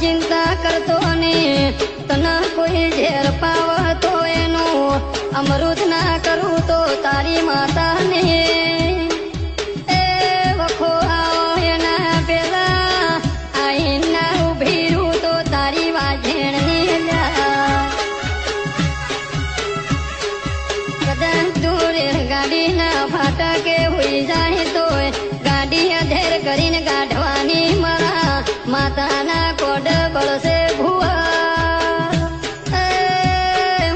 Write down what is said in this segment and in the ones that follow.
ચિંતા કરતો ને તને કોઈ ઝેર પાવતો એનું અમૃત ના કરું તો તારી માતાને એ વખો આવો એના પેલા આઈના ઉભી રૂ તો તારી વાજેણની કદાચ દૂર ગાડીના ફાટકે હોઈ જાય તો ગાડી અધેર કરીને કાઢવાની મારા માતાના કોડ બળશે ભુવા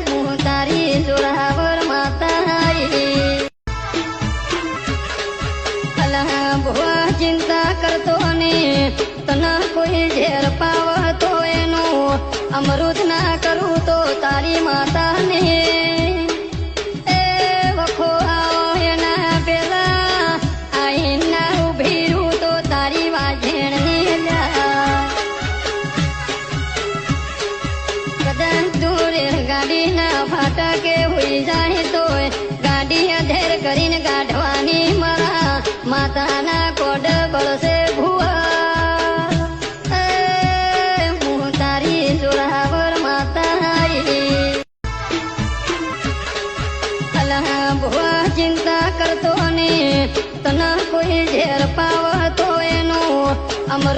હું તારી જોરાવર માતા અલા ભુવા ચિંતા કરતો ને તને કોઈ ઝેર પાવતો એનું અમૃત ના કરું તો તારી માતાને ગાડીના ફાટકે હોઈ જાય તો ગાડી અધેર કરીને કાઢવાની મારા માતાના કોડ બળશે ભુવા હું તારી જોરાવર માતા અલા ભુવા ચિંતા કરતો ને તને કોઈ ઝેર પાવતો એનું અમર